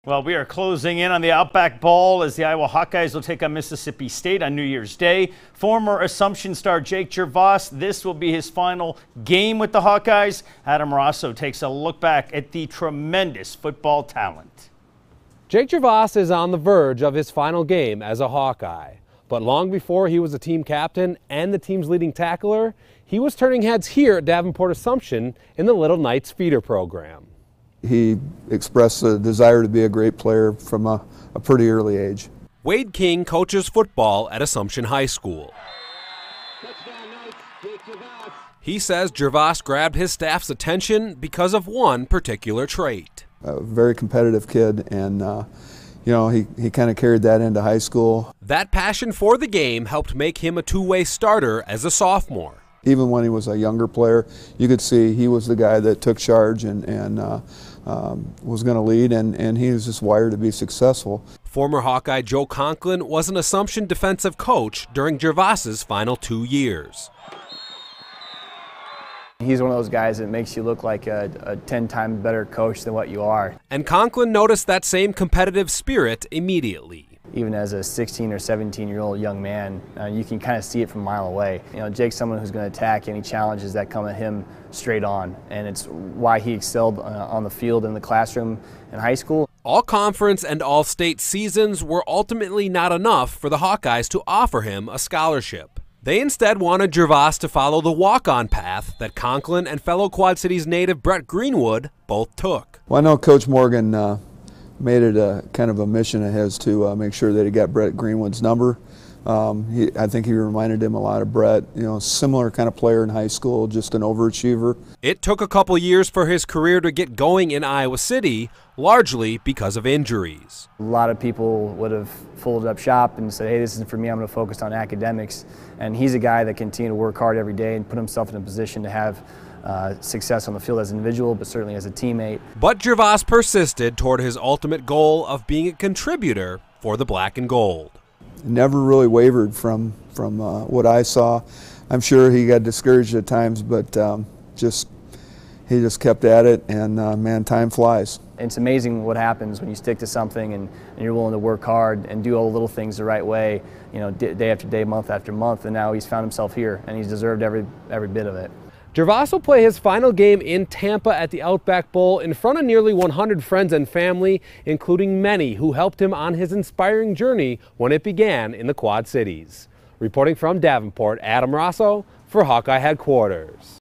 Well, we are closing in on the Outback Bowl as the Iowa Hawkeyes will take on Mississippi State on New Year's Day. Former Assumption star Jake Gervase, this will be his final game with the Hawkeyes. Adam Rosso takes a look back at the tremendous football talent. Jake Gervase is on the verge of his final game as a Hawkeye. But long before he was the team captain and the team's leading tackler, he was turning heads here at Davenport Assumption in the Little Knights feeder program. He expressed a desire to be a great player from a pretty early age. Wade King coaches football at Assumption High School. He says Gervase grabbed his staff's attention because of one particular trait. A very competitive kid, and you know, he kind of carried that into high school. That passion for the game helped make him a two-way starter as a sophomore. Even when he was a younger player, you could see he was the guy that took charge and was going to lead, and he was just wired to be successful. Former Hawkeye Joe Conklin was an Assumption defensive coach during Gervase's final 2 years. He's one of those guys that makes you look like a 10 times better coach than what you are. And Conklin noticed that same competitive spirit immediately. Even as a 16 or 17-year-old young man, you can kind of see it from a mile away. You know, Jake's someone who's going to attack any challenges that come at him straight on, and it's why he excelled on the field, in the classroom, in high school. All-conference and all-state seasons were ultimately not enough for the Hawkeyes to offer him a scholarship. They instead wanted Gervase to follow the walk-on path that Conklin and fellow Quad Cities native Brett Greenwood both took. Well, I know Coach Morgan made it a kind of a mission of his to make sure that he got Brett Greenwood's number. I think he reminded him a lot of Brett, you know, similar kind of player in high school, just an overachiever. It took a couple years for his career to get going in Iowa City, largely because of injuries. A lot of people would have folded up shop and said, hey, this isn't for me, I'm going to focus on academics. And he's a guy that continued to work hard every day and put himself in a position to have success on the field as an individual, but certainly as a teammate. But Gervase persisted toward his ultimate goal of being a contributor for the black and gold. Never really wavered from what I saw. I'm sure he got discouraged at times, but he just kept at it, and man, time flies. It's amazing what happens when you stick to something and you're willing to work hard and do all the little things the right way, you know, day after day, month after month, and now he's found himself here, and he's deserved every bit of it. Gervase will play his final game in Tampa at the Outback Bowl in front of nearly 100 friends and family, including many who helped him on his inspiring journey when it began in the Quad Cities. Reporting from Davenport, Adam Rosso for Hawkeye Headquarters.